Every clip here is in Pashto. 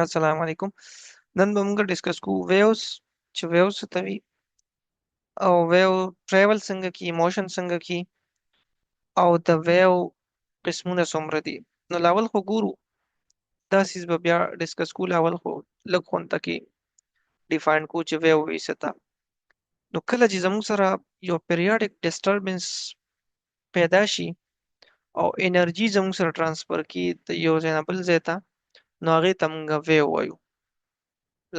अस्सलाम वालेकुम। नन बमूंगा डिस्कस को वेव्स च वेव्स Tawi او wave travel څنګه کی موشن څنګه کی او د ویو قسمونه څومره دي. نو لاول خو ګورو دا سیس به بیا ډیسکس کو. لاول خو لږ خون تکي ډیفاین کو چې ویو وی ستا. نو کله چې زموږ سره یو پیریاډیک ډیسټربنس پیدا شي او انرژي زموږ سره ترانسفر کی د یو ځای نه بل ځای ته، نو هغه ته موږ ویو وایو.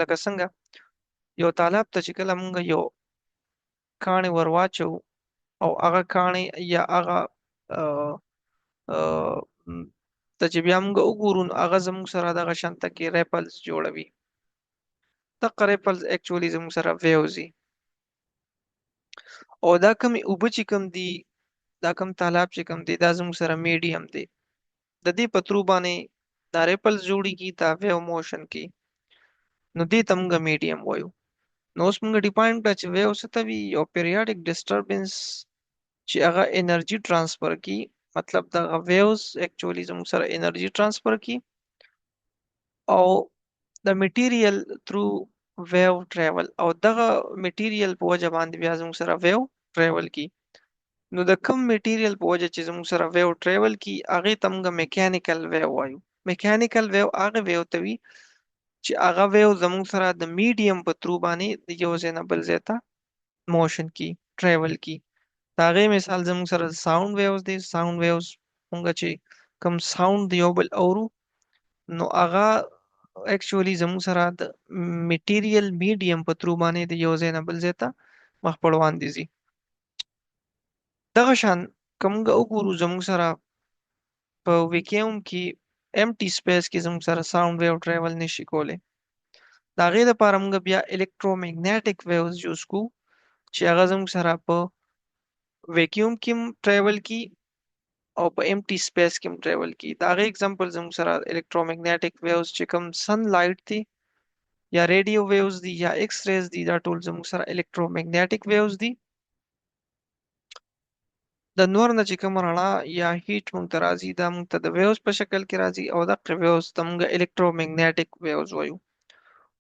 لکه څنګه یو طالب ته چې کله موږ یو کاڼی ورواچو او هغه کاڼی یا هغه ته چې بیا موږ وګورو نو هغه زموږ سره دغه شانته کې ریپلز جوړوي. دغه ریپلز اکچولی زموږ سره ویوز دي. او دا کومې اوبه چې کوم دي، دا کوم تالاب چې کوم دی، دا زموږ سره میډیم دی. د دې په ترو باندې دا ریپلز جوړیږي دا ویو موشن کې. نو دې ته موږ میډیم وایو. نو اوس موږ ډیفاین کړه چې ویو څه ته وي. یو پیریاډیک ډسټربنس چې هغه انرژي ترانسفر کی، مطلب دغه ویوز اکچولی زموږ سره انرژي ترانسفر کی او د میټیریل تھرو ویو ټریول، او دغه میټیریل په وجه باندې بیا زموږ سره ویو ټریول کی. نو د کم میټیریل په وجه چې زموږ سره ویو ټریول کی هغه ته موږ میکانیکل ویو وایو. میکانیکل ویو هغه ویو ته وي چې هغه ویو زموږ سره د میډیم په تھرو باندې د یو ځای نه بل ځای ته موشن کی ټریول کی. دا هغه مثال زموږ سره ساوند ویوز دي. ساوند ویوز مونږ چې کوم ساوند دی یو بل اورو، نو هغه اکچولی زموږ سره د میټیریل میډیم په تھرو باندې د یو ځای نه بل ځای ته مخ پر وړاندې ځي. دغه شان که موږ وګورو زموږ سره په ویکیوم کې امټي سپیس کې زموږ سره ساوند ویو ټریول نشي کولی. د هغې لپاره موږ بیا الکترومیګنیټک ویوز یوز کو چې هغه زموږ سره په ویکیوم کې ټریول کی او په امټي سپیس کې ټریول کی. دا هغه اگزامپل زموږ سره الکترومیګنیټک ویوز چې کوم سن لایټ دي یا ریډیو ویوز دي یا ایکس ریز دي، دا ټول زموږ سره الکترومیګنیټک ویوز دي. د نور نه چې کوم رڼا یا هیټ مونږ ته راځي دا مونږ ته د ویوز په شکل کې راځي او دغه ویوز ته مونږ الکترومیګنیټک ویوز وایو.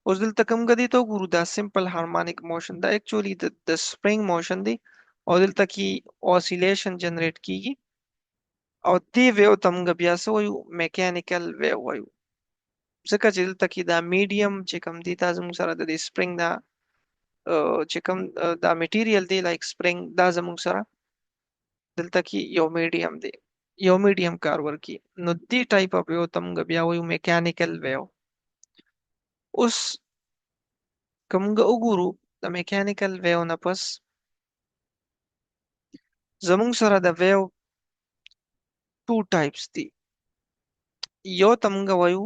اوس دلته کوم غدي ته وګورو دا سمپل هارمونیک موشن دا اکچولی د سپرینګ موشن دی او دلته کې اوسیلیشن جنریټ کیږي او دې ویو ته مونږ بیا څه وایو؟ میکانیکل ویو وایو. ځکه چې دلته کې دا میډیم چې کوم دی دا زموږ سره د دې سپرینګ دا چې کوم دا میټیریل دی لایک سپرینګ دا زموږ سره دلته کې یو میډیم دی، یو میډیم کار ورکی. نو دې ټایپ اپ ویو ته مونږ بیا وایو میکانیکل ویو. اوس که مونږ وګورو د میکانیکل ویو نه پس زموږ سره د ویو ټو ټایپس دي. یو ته مونږ وایو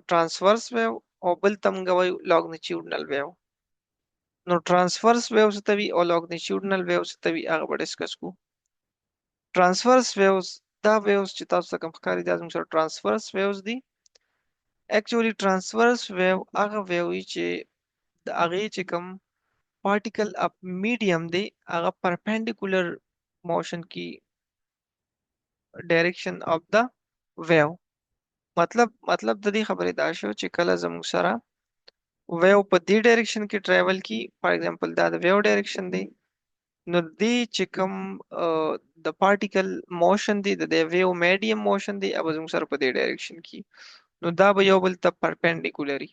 ترانسورس ویو او بل ته مونږ وایو لانګیټیوډنل ویو. نو ترانسورس ویو څه ته وي او لانګیټیوډنل ویو څه ته وي هغه به ډسکس کوو. ترانسورس ویوز دا ویوز چې تاسو ته کوم ښکاري دا زموږ سره ترانسورس ویوز دي. اکچولی ترانسورس ویو هغه ویو وي چې د هغې چې کوم پارټیکل اپ میډیم دی هغه پرپینډیکولر موشن کی ډایرکشن اف د ویو. مطلب د دې خبرې دا شو چې کله زموږ سره ویو په دې ډایرکشن کې ټریول کی، فار ایگزامپل دا د ویو ډایرکشن دی، نو دې چې کوم د پارټیکل موشن دی د ویو میډیم موشن دی او زموږ سره په دې ډایرکشن کې، نو دا به یو بل ته پرپینډیکولري.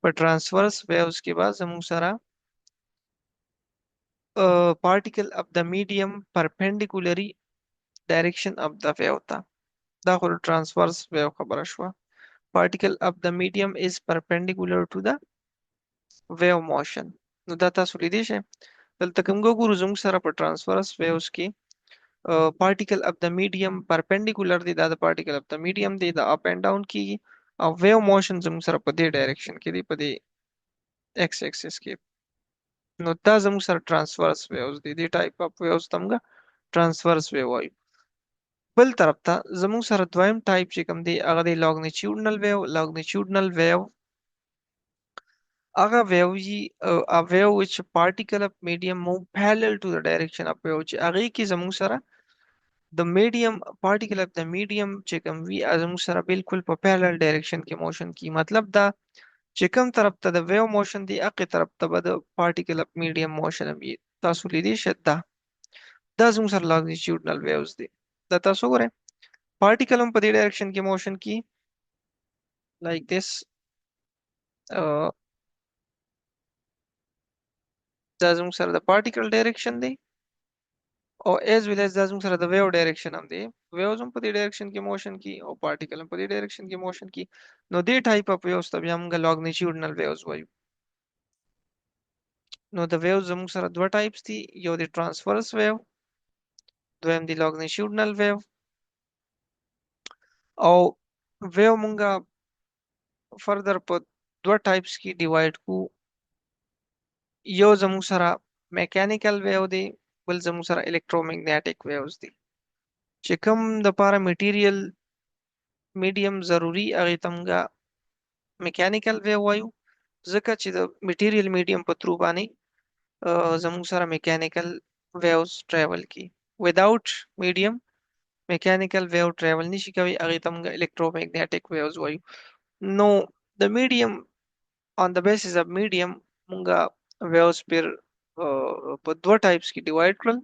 په ترانسورس ویوز کې به زموږ سره particle of the medium perpendicularly direction of the wave تا. دا خو transverse wave خبره شوه. Particle of the medium is perpendicular to the wave motion. نو دا تاسو لیدی شئ. دلته کوم ګورو زموږ سره په transverse waves کې particle of the medium perpendicular دی، دا د particle of the medium دی، دا up and down کیږي او wave motion زموږ سره په دې ډایرکشن کې دی، په دې x axis کې. نو دا زموږ سره ترانسورس ویوز دي. دې ټایپ اف ویوز ته موږ ترانسورس ویو وایو. بل طرف ته زموږ سره دویم ټایپ چې کوم دی هغه دی لانګیټیوډنل ویو. لانګیټیوډنل ویو هغه ویو وي a wave which particle of medium move parallel to the direction of wave چې هغې کې زموږ سره د میډیم پارټیکل اف د میډیم چې کوم وی زموږ سره بالکل په پیرالل ډایرکشن کې موشن کی مطلب دا چې کوم طرف ته د ویو موشن دی هغه طرف ته به د پارټیکل اف میډیم موشن وي. تاسو لیدی شئ دا زموږ سره لانګیټیوډنل ویوز دي. دا تاسو ګورئ پارټیکل هم په دې ډایرکشن کې موشن کی لایک دیس. دا زموږ سره د پارټیکل ډایرکشن دی او ایز ویل ایز دا زموږ سره د ویو ډایرکشن هم دی. ویوز هم په دې ډایرکشن کې موشن کی او پارټیکل هم په دې ډایرکشن کې موشن کی. نو دې ټایپ اف ویوز ته بیا موږ لانګیټیوډنل ویوز وایو. نو د ویوز زموږ سره دوه ټایپس دي، یو دی ټرانسورس ویو، دویم دی لانګیټیوډنل ویو. او ویو مونږه فردر په دوه ټایپس کې ډیوایډ کو. یو زموږ سره میکانیکل ویو دی، بل زموږ سره الکترومغنیټک ویوز دي. چې کوم د پاره میټیریل میډیم ضروری هغه تمګه میکانیکل ویو وایو، ځکه چې د میټیریل میډیم په ترو باندې زموږ سره میکانیکل ویوز ټریول کی. وداوت میډیم میکانیکل ویو ټریول نشي کوي، هغه تمګه الکترومغنیټک ویوز وایو. نو د میډیم on the basis of medium مونږه ویوز پر په دوه ټایپس کې ډیوایډ کړل،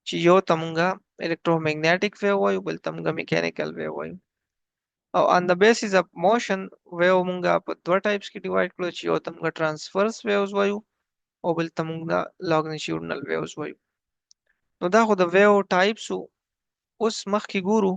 چې یو ته مونږه الکترومغنیټک ویو وایو، بل ته مونږه میکانیکل ویو وایو. او on the basis of motion ویو مونږه په دوه ټایپس کې ډیوایډ کړل، چې یو ته مونږه ترانسفرس ویوز وایو او بل ته مونږه لانګیټیوډنل ویوز وایو. نو دا خو د ویو ټایپس. اوس مخکې ګورو